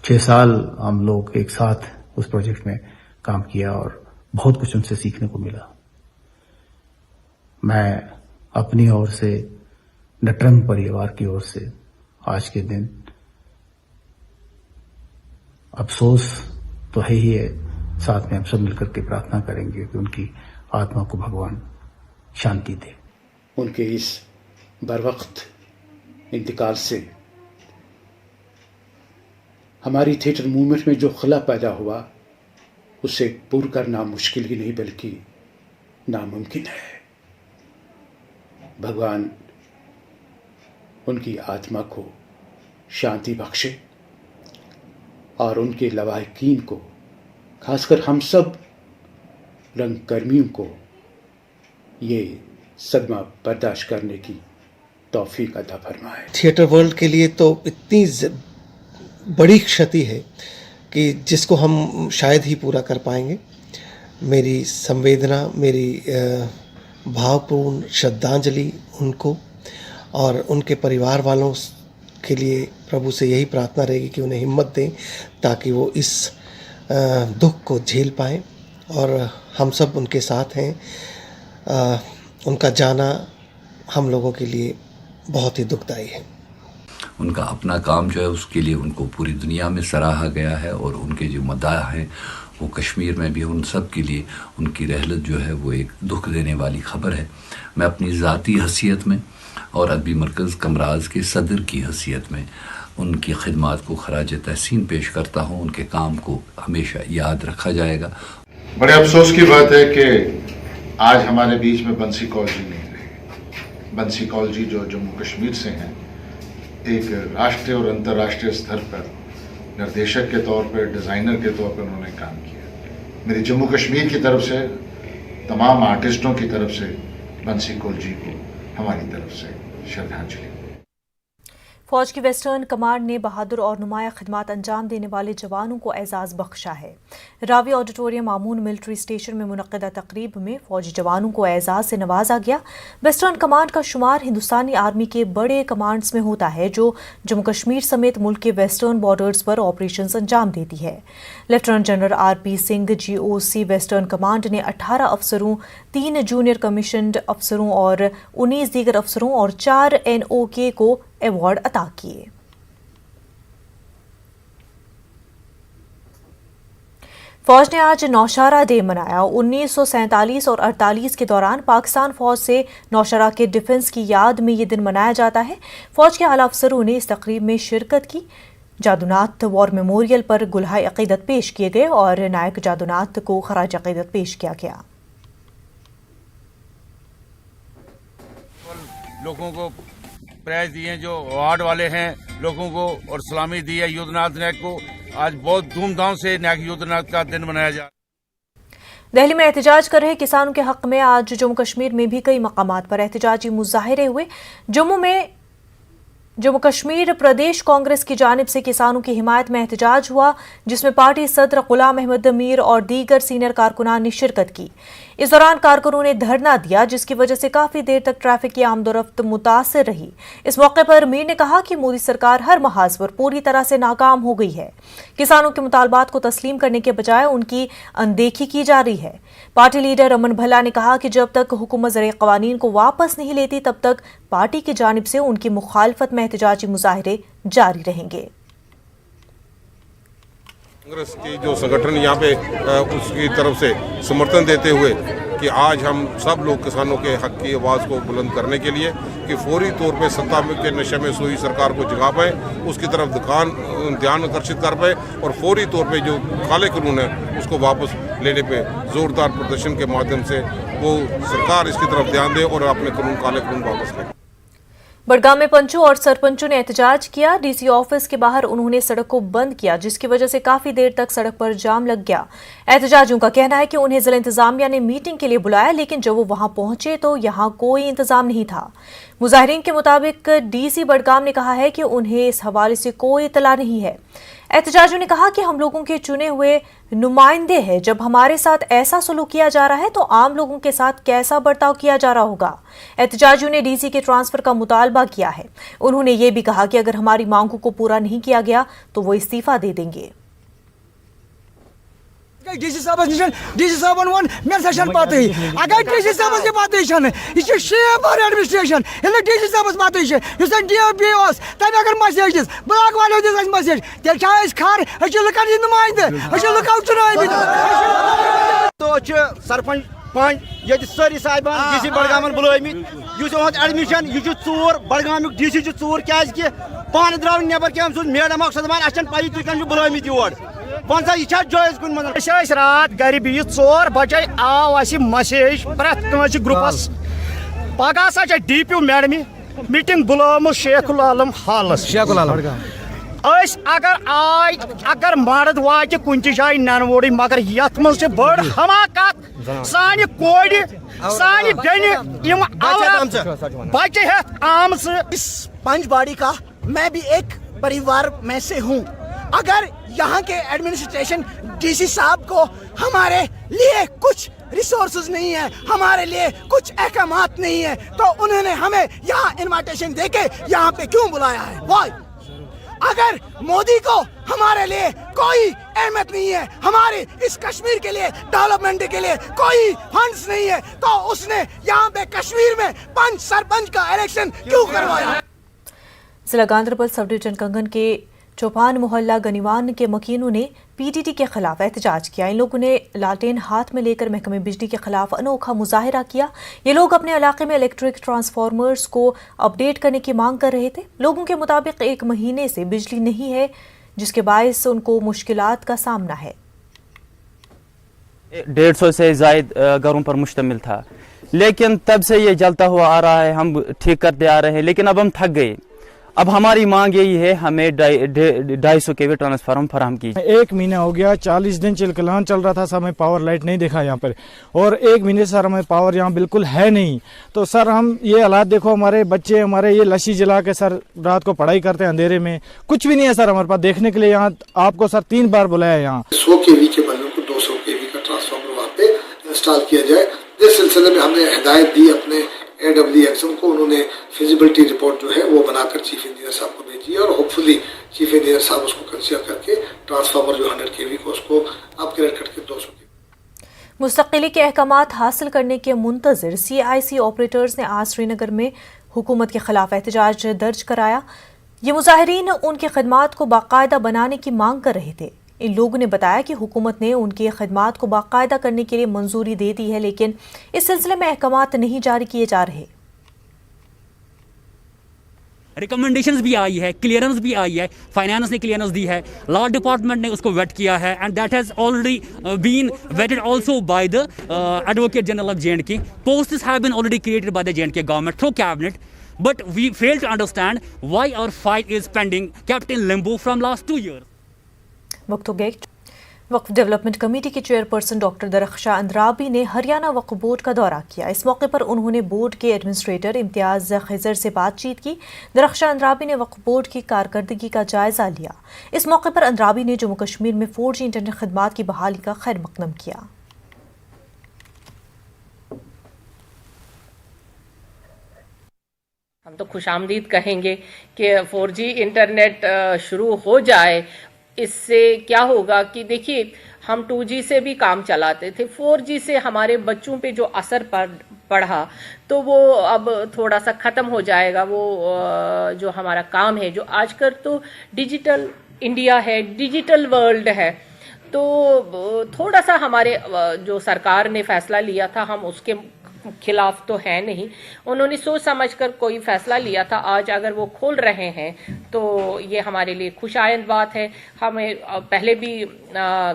Speaker 21: 6 साल हम लोग एक साथ उस प्रोजेक्ट में काम किया और बहुत कुछ उनसे सीखने को मिला। मैं अपनी ओर से, नटरंग परिवार की ओर से आज के दिन अफसोस तो है ही है, साथ में हम सब मिलकर के प्रार्थना करेंगे कि उनकी आत्मा को भगवान शांति दे।
Speaker 22: उनके इस बरवक्त इंतकाल से हमारी थिएटर मूवमेंट में जो खला पैदा हुआ उसे पूरा करना मुश्किल ही नहीं बल्कि नामुमकिन है। भगवान उनकी आत्मा को शांति बख्शे और उनके लवाहिकीन को, खासकर हम सब रंगकर्मियों को, ये सदमा बर्दाश्त करने की तौफीक अता फरमाए।
Speaker 23: थिएटर वर्ल्ड के लिए तो इतनी बड़ी क्षति है कि जिसको हम शायद ही पूरा कर पाएंगे। मेरी संवेदना, मेरी भावपूर्ण श्रद्धांजलि उनको और उनके परिवार वालों के लिए प्रभु से यही प्रार्थना रहेगी कि उन्हें हिम्मत दें ताकि वो इस दुख को झेल पाएं اور ہم سب ان کے ساتھ ہیں. ان کا جانا ہم لوگوں کے لیے بہت ہی دکھ دائی ہے.
Speaker 2: ان کا اپنا کام جو ہے اس کے لیے ان کو پوری دنیا میں سراہا گیا ہے، اور ان کے جو مداح ہیں وہ کشمیر میں بھی ان سب کے لیے ان کی رحلت جو ہے وہ ایک دکھ دینے والی خبر ہے. میں اپنی ذاتی حیثیت میں اور ادبی مرکز کمراز کے صدر کی حیثیت میں ان کی خدمات کو خراج تحسین پیش کرتا ہوں. ان کے کام کو ہمیشہ یاد رکھا جائے گا.
Speaker 4: بڑے افسوس کی بات ہے کہ آج ہمارے بیچ میں بنسی کول جی نہیں رہے. بنسی کول جی جو جموں کشمیر سے ہیں، ایک راشٹریہ اور انترراشٹریہ سطح پر نردیشک کے طور پر، ڈیزائنر کے طور پر انہوں نے کام کیا. میری جموں کشمیر کی طرف سے، تمام آرٹسٹوں کی طرف سے بنسی کول جی کو ہماری طرف سے شردھانجلی.
Speaker 1: فوج کی ویسٹرن کمانڈ نے بہادر اور نمایاں خدمات انجام دینے والے جوانوں کو اعزاز بخشا ہے. راوی آڈیٹوریم آمون ملٹری اسٹیشن میں منعقدہ تقریب میں فوجی جوانوں کو اعزاز سے نوازا گیا. ویسٹرن کمانڈ کا شمار ہندوستانی آرمی کے بڑے کمانڈز میں ہوتا ہے جو جموں کشمیر سمیت ملک کے ویسٹرن بارڈرز پر آپریشنز انجام دیتی ہے. Lieutenant general RP Singh GOC western command نے 18 افسروں، 3 جونیئر کمیشنڈ افسروں اور 19 دیگر افسروں اور 4 NOK کو ایوارڈ عطا کیے. فوج نے آج نوشہرہ ڈے منایا. 1947 اور 48 کے دوران پاکستان فوج سے نوشہرہ کے ڈیفنس کی یاد میں یہ دن منایا جاتا ہے. فوج کے اعلیٰ افسروں نے اس تقریب میں شرکت کی. جادوناتھ وار میموریل پر گلہائے عقیدت پیش کیے گئے اور نائک جادوناتھ کو خراج عقیدت پیش کیا گیا.
Speaker 5: لوگوں کو پرائز دیے جو اوارڈ والے ہیں لوگوں کو، اور سلامی دی ہے یودھ ناتھ نائک کو. آج بہت دھوم دھام سے نائک یودھ ناتھ کا دن منایا جا رہا ہے.
Speaker 1: دہلی میں احتجاج کر رہے کسانوں کے حق میں آج جموں کشمیر میں بھی کئی مقامات پر احتجاجی مظاہرے ہوئے. جموں کشمیر پردیش کانگریس کی جانب سے کسانوں کی حمایت میں احتجاج ہوا، جس میں پارٹی صدر غلام احمد میر اور دیگر سینئر کارکنان نے شرکت کی. اس دوران کارکنوں نے دھرنا دیا جس کی وجہ سے کافی دیر تک ٹریفک کی آمد و رفت متاثر رہی. اس موقع پر میر نے کہا کہ مودی سرکار ہر محاذ پر پوری طرح سے ناکام ہو گئی ہے. کسانوں کے مطالبات کو تسلیم کرنے کے بجائے ان کی اندیکھی کی جا رہی ہے. پارٹی لیڈر رمن بھلا نے کہا کہ جب تک حکومت زرعی قوانین کو واپس نہیں لیتی تب تک پارٹی کی جانب سے ان کی مخالفت میں احتجاجی مظاہرے جاری رہیں گے.
Speaker 24: کانگریس کی جو سنگٹھن یہاں پہ اس کی طرف سے سمرتھن دیتے ہوئے کہ آج ہم سب لوگ کسانوں کے حق کی آواز کو بلند کرنے کے لیے کہ فوری طور پہ ستا کے نشے میں سوئی سرکار کو جگا پائے، اس کی طرف دھیان آکرشت کر پائے، اور فوری طور پہ جو کالے قانون ہے اس کو واپس لینے پہ زوردار پردرشن کے مادھیم سے وہ سرکار اس کی طرف دھیان دے اور اپنے کالے قانون واپس لے.
Speaker 1: بڑگام میں پنچوں اور سرپنچوں نے احتجاج کیا. DC آفس کے باہر انہوں نے سڑک کو بند کیا جس کی وجہ سے کافی دیر تک سڑک پر جام لگ گیا. احتجاجیوں کا کہنا ہے کہ انہیں ضلع انتظامیہ نے میٹنگ کے لیے بلایا لیکن جب وہ وہاں پہنچے تو یہاں کوئی انتظام نہیں تھا. مظاہرین کے مطابق DC بڑگام نے کہا ہے کہ انہیں اس حوالے سے کوئی اطلاع نہیں ہے. احتجاجیوں نے کہا کہ ہم لوگوں کے چنے ہوئے نمائندے ہیں، جب ہمارے ساتھ ایسا سلوک کیا جا رہا ہے تو عام لوگوں کے ساتھ کیسا برتاؤ کیا جا رہا ہوگا. احتجاجیوں نے DC کے ٹرانسفر کا مطالبہ کیا ہے. انہوں نے یہ بھی کہا کہ اگر ہماری مانگوں کو پورا نہیں کیا گیا تو وہ استعفیٰ دے دیں گے.
Speaker 25: DC صاحب DC صاحب ون میں سیشن پاتے اگر DC صاحب یہ پاتے یہ شیپ اور ایڈمنسٹریشن DC صاحب پاتے اس DOP اس تب اگر میسیج بلاک والے دس میسیج تیل کیا اس کھار اچ لکان یہ نمائندہ اچ لکاو چنائی
Speaker 26: تو سرپنچ پانچ یہ ساری صاحبان DC بڑگامن بلومت اس ایڈمشن یہ ژور بڑگامیک DC ژور کیاز کہ پان درو نیبر کیم سن میڈم مقصد مان اچھن پائی تھی کن بلومت یور پنسا یہ جائز کن من
Speaker 25: رات گھر بہت 4 بجے آو اس میسیج پریت کنس گروپس پگہ ہسا DPO میڈم میٹنگ بلومت شیخ العالم ہالس اگر آئی اگر مرد واتہ کن جائیں ننوڑی مگر یت مز بڑ حماقت سانہ کور سانہ بین بچے ہتھ آم اس پنج باڑی کا میں بھی ایک پریوار میں سے ہوں. اگر یہاں کے ایڈمنسٹریشن DC صاحب کو ہمارے لیے کچھ ریسورسز نہیں ہے، ہمارے لیے کچھ احکامات نہیں ہے تو انہوں نے ہمیں یہاں انویٹیشن دے کے یہاں پہ کیوں بلایا ہے؟ وائی اگر مودی کو ہمارے لیے کوئی اہمیت نہیں ہے, ہمارے اس کشمیر کے لیے ڈیولپمنٹ کے لیے کوئی فنڈز نہیں ہے, تو اس نے یہاں پہ کشمیر میں پنچ سرپنچ کا الیکشن کیوں کروایا؟
Speaker 1: ضلع گاندربل سب ڈویژن کنگن کے چوپان محلہ گنیوان کے مکینوں نے پی ٹی ٹی کے خلاف احتجاج کیا. ان لوگوں نے لالٹین ہاتھ میں لے کر محکمہ بجلی کے خلاف انوکھا مظاہرہ کیا. یہ لوگ اپنے علاقے میں الیکٹرک ٹرانسفارمرز کو اپڈیٹ کرنے کی مانگ کر رہے تھے. لوگوں کے مطابق 1 مہینے سے بجلی نہیں ہے, جس کے باعث ان کو مشکلات کا سامنا ہے.
Speaker 3: 150 سے زائد گھروں پر مشتمل تھا, لیکن تب سے یہ جلتا ہوا آ رہا ہے. ہم ٹھیک کرتے آ رہے ہیں, لیکن اب ہم تھک گئے. اب ہماری مانگ یہی ہے, ہمیں 250 kV ٹرانسفارم فراہم کی.
Speaker 6: 1 مہینہ ہو گیا, 40 دن چلکلان چل رہا تھا, سر ہمیں پاور لائٹ نہیں دیکھا یہاں پر, اور 1 مہینے سر ہمیں پاور یہاں بالکل ہے نہیں. تو سر ہم یہ حالات دیکھو, ہمارے بچے ہمارے یہ لشی جلا کے سر رات کو پڑھائی کرتے ہیں اندھیرے میں, کچھ بھی نہیں ہے سر ہمارے پاس دیکھنے کے لیے. یہاں آپ کو سر 3 بار بلایا, یہاں
Speaker 8: 100 kV کے بدلے کو 200 kV کا ٹرانسفارمر وہاں پہ انسٹال کیا جائے. اس سلسلے میں ہم نے ہدایت دی اپنے AWXM کو, انہوں نے فیزیبلٹی رپورٹ جو ہے وہ بنا کر چیف انجینئر صاحب کو بھیجی ہے, اور ہوپ فلی چیف انجینئر صاحب اس کو کنسیڈر کر کے ٹرانسفارمر جو 100 kV کو اس کو اپ گریڈ کر کے 200 kV.
Speaker 1: مستقلی کے احکامات حاصل کرنے کے منتظر CIC آپریٹرز نے آج سری نگر میں حکومت کے خلاف احتجاج درج کرایا. یہ مظاہرین ان کی خدمات کو باقاعدہ بنانے کی مانگ کر رہے تھے. ان لوگوں نے بتایا کہ حکومت نے ان کی خدمات کو باقاعدہ کرنے کے لیے منظوری دے دی ہے, لیکن اس سلسلے میں احکامات نہیں جاری کیے جا رہے.
Speaker 9: ریکمنڈیشنز بھی آئی ہے, کلیئرنس بھی آئی ہے, فائنانس نے کلیئرنس دی ہے, لا ڈپارٹمنٹ نے اس کو ویٹ کیا ہے, and that has already been weighted also by the advocate general of JNK. Posts have been already created by the JNK government through cabinet, but we fail to understand why our file is pending, kept in limbo from last 2 years.
Speaker 1: وقف development committee کے chairperson doctor درخشاں اندرابی نے ہریانہ وقف board کا دورہ کیا. اس موقع پر انہوں نے بورڈ کے ایڈمنسٹریٹر امتیاز خضر سے بات چیت کی. درخشاں اندرابی نے وقف بورڈ کی کارکردگی کا جائزہ لیا. اس موقع پر اندرابی نے جموں کشمیر میں 4G انٹرنیٹ خدمات کی بحالی کا خیر مقدم کیا.
Speaker 10: ہم تو خوش آمدید کہیں گے کہ 4G انٹرنیٹ شروع ہو جائے. اس سے کیا ہوگا کہ دیکھیے ہم 2G سے بھی کام چلاتے تھے, 4G سے ہمارے بچوں پہ جو اثر پڑا تو وہ اب تھوڑا سا ختم ہو جائے گا. وہ جو ہمارا کام ہے, جو آج کل تو ڈیجیٹل انڈیا ہے, ڈیجیٹل ورلڈ ہے, تو تھوڑا سا ہمارے جو سرکار نے فیصلہ لیا تھا ہم اس کے خلاف تو ہے نہیں. انہوں نے سوچ سمجھ کر کوئی فیصلہ لیا تھا. آج اگر وہ کھول رہے ہیں تو یہ ہمارے لیے خوش آئند بات ہے. ہمیں پہلے بھی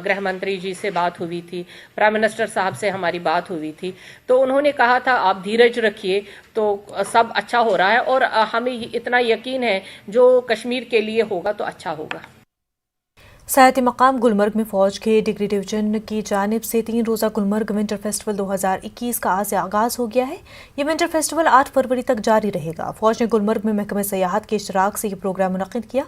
Speaker 10: گرہ منتری جی سے بات ہوئی تھی, پرائم منسٹر صاحب سے ہماری بات ہوئی تھی, تو انہوں نے کہا تھا آپ دھیرج رکھیے تو سب اچھا ہو رہا ہے, اور ہمیں اتنا یقین ہے جو کشمیر کے لیے ہوگا تو اچھا ہوگا.
Speaker 1: سیاحتی مقام گلمرگ میں فوج کے ڈگری ڈویژن کی جانب سے 3 روزہ گلمرگ ونٹر فیسٹیول 2021 کا آج آغاز ہو گیا ہے. یہ ونٹر فیسٹیول 8 فروری تک جاری رہے گا. فوج نے گلمرگ میں محکمہ سیاحت کے اشتراک سے یہ پروگرام منعقد کیا.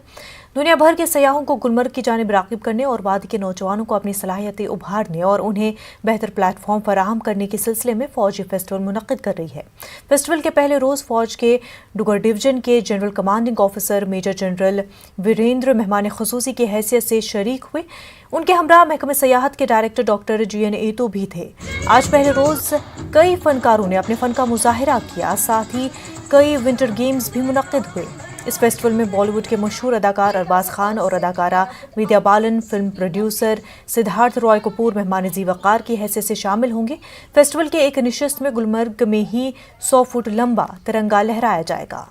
Speaker 1: دنیا بھر کے سیاحوں کو گلمرگ کی جانب راغب کرنے اور وادی کے نوجوانوں کو اپنی صلاحیتیں ابھارنے اور انہیں بہتر پلیٹ فارم فراہم کرنے کے سلسلے میں فوج یہ فیسٹیول منعقد کر رہی ہے. فیسٹیول کے پہلے روز فوج کے ڈگر ڈویژن کے general commanding officer major general Virender مہمان خصوصی کی حیثیت سے شریک ہوئے. ان کے ہمراہ محکمہ سیاحت کے ڈائریکٹر ڈاکٹر GN ایتو بھی تھے. آج پہلے روز کئی فنکاروں نے اپنے فن کا مظاہرہ کیا, ساتھ ہی کئی ونٹر گیمز بھی منعقد ہوئے. اس فیسٹیول میں بالی ووڈ کے مشہور اداکار ارباز خان اور اداکارہ ودیا بالن, فلم پروڈیوسر سدھارتھ رائے کپور مہمان ذی وقار کی حیثیت سے شامل ہوں گے. فیسٹیول کے ایک نشست میں گلمرگ میں ہی 100 فٹ لمبا ترنگا لہرایا جائے گا.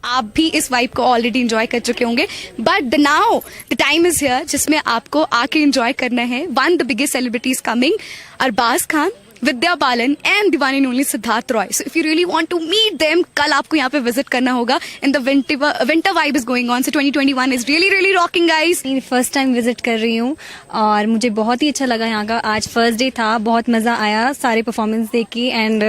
Speaker 11: آپ بھی اس وائب کو آلریڈی انجوائے کر چکے ہوں گے, but now the time is here جس میں آپ کو آ کے انجوائے کرنا ہے. One the biggest celebrities coming, Arbaaz Khan, Vidya Balan and the one and only Siddharth Roy. So if you really want to meet them, کل آپ کو یہاں پہ وزٹ کرنا ہوگا. And the winter vibe is going on, so 2021 is really really rocking guys.
Speaker 27: First time visit کر رہی ہوں اور مجھے بہت ہی اچھا لگا یہاں کا. آج فرسٹ ڈے تھا, بہت مزہ آیا سارے پرفارمنس دیکھ کے. And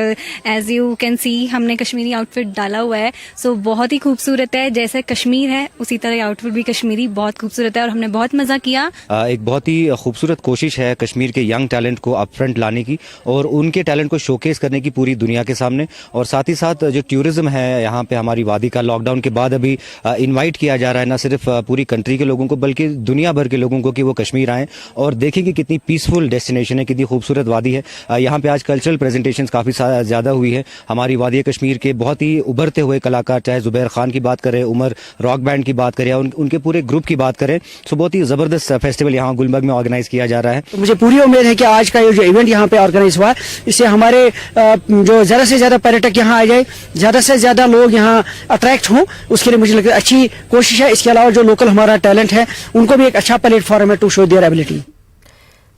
Speaker 27: as you can see ہم نے کشمیری آؤٹ فٹ ڈالا ہوا ہے, سو بہت ہی خوبصورت ہے. جیسے کشمیر ہے اسی طرح آؤٹ فٹ بھی کشمیری بہت خوبصورت ہے, اور ہم نے بہت مزہ کیا.
Speaker 28: ایک بہت ہی خوبصورت کوشش ہے کشمیر کے ینگ ٹیلنٹ کو اپ فرنٹ لانے کی, اور
Speaker 7: اور ان کے ٹیلنٹ کو شوکیس کرنے کی پوری دنیا کے سامنے. اور ساتھ ہی ساتھ جو ٹورزم ہے یہاں پہ ہماری وادی کا لاک ڈاؤن کے بعد ابھی انوائٹ کیا جا رہا ہے نہ صرف پوری کنٹری کے لوگوں کو بلکہ دنیا بھر کے لوگوں کو کہ وہ کشمیر آئیں اور دیکھیں کہ کتنی پیسفل ڈیسٹینیشن ہے, کتنی خوبصورت وادی ہے. یہاں پہ آج کلچرل پریزنٹیشنز کافی زیادہ ہوئی ہے. ہماری وادی کشمیر کے بہت ہی ابھرتے ہوئے کلاکار, چاہے زبیر خان کی بات کریں, عمر راک بینڈ کی بات کریں, ان کے پورے گروپ کی بات کریں, سو بہت ہی زبردست فیسٹیول یہاں گلمرگ میں آرگنائز کیا جا رہا ہے.
Speaker 12: مجھے پوری امید ہے کہ آج کا یہ جو ایونٹ یہاں پہ آرگنائز ہوا ہے اس سے ہمارے جو زیادہ سے زیادہ پریٹک یہاں آ جائے, زیادہ سے زیادہ لوگ یہاں اٹریکٹ ہوں, اس کے لیے مجھے لگتا ہے اچھی کوشش ہے. اس کے علاوہ جو لوکل ہمارا ٹیلنٹ ہے ان کو بھی ایک اچھا پلیٹ فارم ہے to show their ability.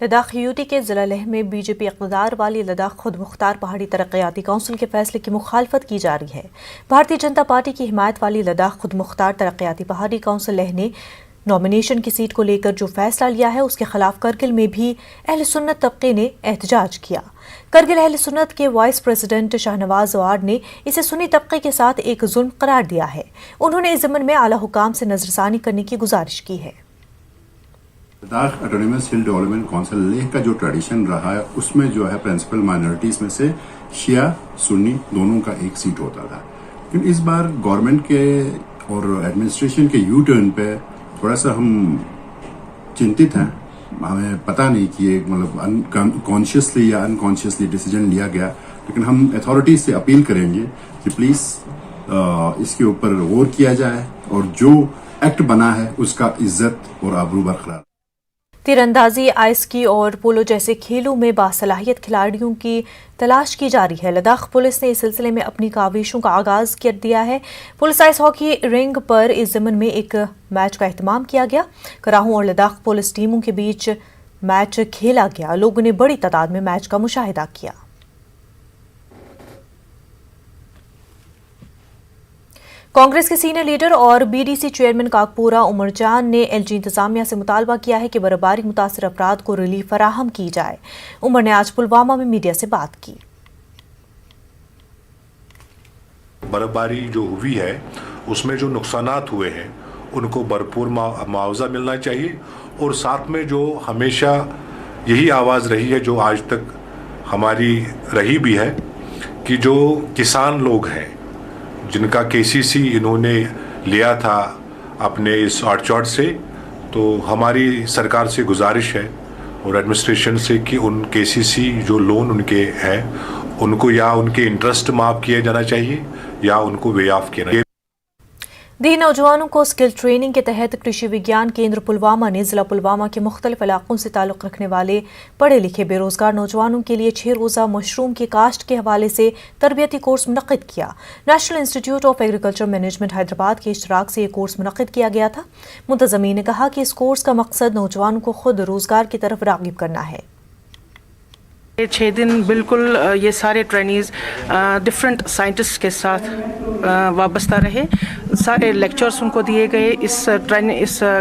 Speaker 1: Ladakh UT کے ضلع لیہ میں بی جے پی اقتدار والی لداخ خود مختار پہاڑی ترقیاتی کونسل کے فیصلے کی مخالفت کی جا رہی ہے. بھارتیہ جنتا پارٹی کی حمایت والی لداخ خود مختار ترقیاتی پہاڑی کونسل لیہ نے نامینیشن کی سیٹ کو لے کر جو فیصلہ لیا ہے اس کے خلاف کرگل میں بھی اہل سنت طبقے نے احتجاج کیا. کرگل اہل سنت کے وائس پریزیڈنٹ شاہنواز وارڈ نے اسے سنی طبقے کے ساتھ ایک ظلم قرار دیا ہے. انہوں نے اس ضمن میں اعلی حکام سے نظر ثانی کرنے کی گزارش کی ہے.
Speaker 13: لداخ آٹونومس ہل ڈیولپمنٹ کونسل لیہ کا جو ٹریڈیشن رہا ہے اس میں جو ہے پرنسپل مائنورٹیز میں سے شیعہ سنی دونوں کا ایک سیٹ ہوتا تھا. لیکن اس بار گورنمنٹ کے اور ایڈمنسٹریشن کے یو ٹرن پہ تھوڑا سا ہم چنتت ہیں. ہمیں پتہ نہیں کہ یہ مطلب کانشیسلی یا انکانشیسلی ڈیسیجن لیا گیا, لیکن ہم اتھارٹیز سے اپیل کریں گے کہ پلیز اس کے اوپر غور کیا جائے اور جو ایکٹ بنا ہے اس کا عزت اور آبرو برقرار.
Speaker 1: تیر اندازی, آئس کی اور پولو جیسے کھیلوں میں باصلاحیت کھلاڑیوں کی تلاش کی جا رہی ہے. لداخ پولیس نے اس سلسلے میں اپنی کاوشوں کا آغاز کر دیا ہے. پولیس آئس ہاکی رنگ پر اس ضمن میں ایک میچ کا اہتمام کیا گیا. کراہوں اور لداخ پولیس ٹیموں کے بیچ میچ کھیلا گیا. لوگوں نے بڑی تعداد میں میچ کا مشاہدہ کیا. کانگریس کے سینئر لیڈر اور بی ڈی سی چیئرمین کاکپورہ عمر جان نے ایل جی انتظامیہ سے مطالبہ کیا ہے کہ برفباری متاثر افراد کو ریلیف فراہم کی جائے. عمر نے آج پلوامہ میں میڈیا سے بات کی.
Speaker 14: برفباری جو ہوئی ہے اس میں جو نقصانات ہوئے ہیں ان کو بھرپور معاوضہ ملنا چاہیے, اور ساتھ میں جو ہمیشہ یہی آواز رہی ہے جو آج تک ہماری رہی بھی ہے کہ جو کسان لوگ ہیں جن کا کے سی سی انہوں نے لیا تھا اپنے اس آرٹ چارٹ سے, تو ہماری سرکار سے گزارش ہے اور ایڈمنسٹریشن سے کہ ان کے سی سی جو لون ان کے ہیں ان کو یا ان کے انٹرسٹ معاف کیا جانا چاہیے یا ان کو وے آف کیا.
Speaker 1: دیہی نوجوانوں کو اسکل ٹریننگ کے تحت کرشی وگیان کیندر پلوامہ نے ضلع پلوامہ کے مختلف علاقوں سے تعلق رکھنے والے پڑھے لکھے بے روزگار نوجوانوں کے لیے 6 روزہ مشروم کی کاشت کے حوالے سے تربیتی کورس منعقد کیا. National institute of agriculture management Hyderabad کے اشتراک سے یہ کورس منعقد کیا گیا تھا. منتظمین نے کہا کہ اس کورس کا مقصد نوجوانوں کو خود روزگار کی طرف راغب کرنا ہے.
Speaker 15: 6 دن بالکل یہ سارے ٹرینیز ڈفرینٹ سائنٹسٹ کے ساتھ وابستہ رہے. سارے لیکچرز ان کو دیے گئے اس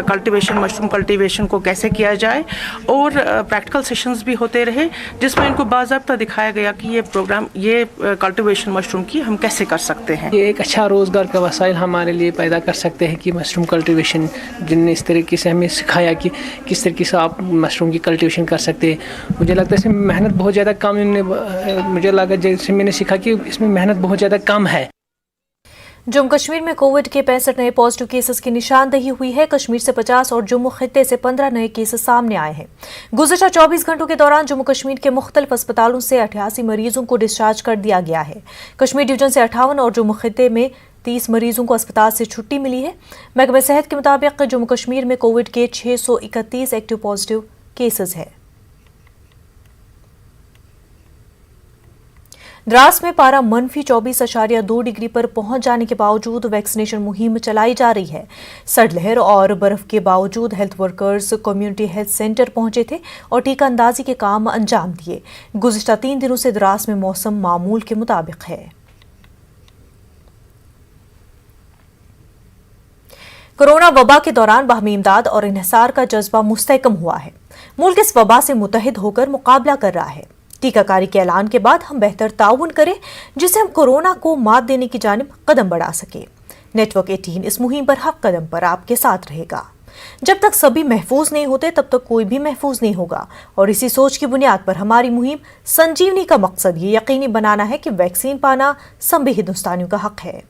Speaker 15: کلٹیویشن مشروم کلٹیویشن کو کیسے کیا جائے, اور پریکٹیکل سیشنز بھی ہوتے رہے جس میں ان کو باضابطہ دکھایا گیا کہ یہ پروگرام یہ کلٹیویشن مشروم کی ہم کیسے کر سکتے ہیں.
Speaker 18: یہ ایک اچھا روزگار کا وسائل ہمارے لیے پیدا کر سکتے ہیں کہ مشروم کلٹیویشن جن نے اس طریقے سے ہمیں سکھایا کہ کس طریقے سے آپ مشروم کی کلٹیویشن کر سکتے ہیں. مجھے لگتا ہے اس میں محنت بہت زیادہ کم, مجھے لگا جیسے میں نے سیکھا کہ اس میں محنت بہت زیادہ کم ہے.
Speaker 1: جموں کشمیر میں کووڈ کے 65 نئے پازیٹیو کیسز کی نشاندہی ہوئی ہے. کشمیر سے 50 اور جموں خطے سے 15 نئے کیسز سامنے آئے ہیں. گزشتہ 24 گھنٹوں کے دوران جموں کشمیر کے مختلف اسپتالوں سے 88 مریضوں کو ڈسچارج کر دیا گیا ہے. کشمیر ڈویژن سے 58 اور جموں خطے میں 30 مریضوں کو اسپتال سے چھٹی ملی ہے. محکمہ صحت کے مطابق جموں کشمیر میں کووڈ کے 631 ایکٹیو پازیٹیو کیسز ہیں. دراس میں پارہ -24.2 ڈگری پر پہنچ جانے کے باوجود ویکسینیشن مہم چلائی جا رہی ہے. سرد لہر اور برف کے باوجود health workers community health centre پہنچے تھے اور ٹیکہ اندازی کے کام انجام دیے. گزشتہ 3 دنوں سے دراس میں موسم معمول کے مطابق ہے. کورونا وبا کے دوران باہمی امداد اور انحصار کا جذبہ مستحکم ہوا ہے. ملک اس وبا سے متحد ہو کر مقابلہ کر رہا ہے. ٹیکہ کاری کے اعلان کے بعد ہم بہتر تعاون کریں جس سے ہم کورونا کو مات دینے کی جانب قدم بڑھا سکیں. نیٹ ورک 18 اس مہم پر ہر قدم پر آپ کے ساتھ رہے گا. जब तक सभी महफूज नहीं होते तब तक कोई भी महफूज नहीं होगा, और इसी सोच की बुनियाद पर हमारी मुहिम संजीवनी का मकसद ये यकीनी बनाना है कि वैक्सीन पाना सभी हिंदुस्तानियों का हक है।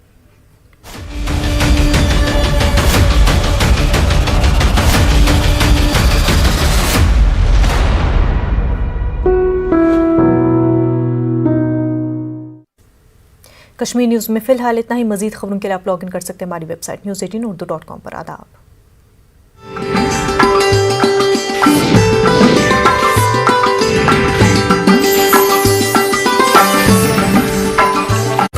Speaker 1: कश्मीर न्यूज़ में फिलहाल इतना ही। मजीद खबरों के लिए आप लॉग इन कर सकते हैं हमारी वेबसाइट news18urdu.com पर। आदाब।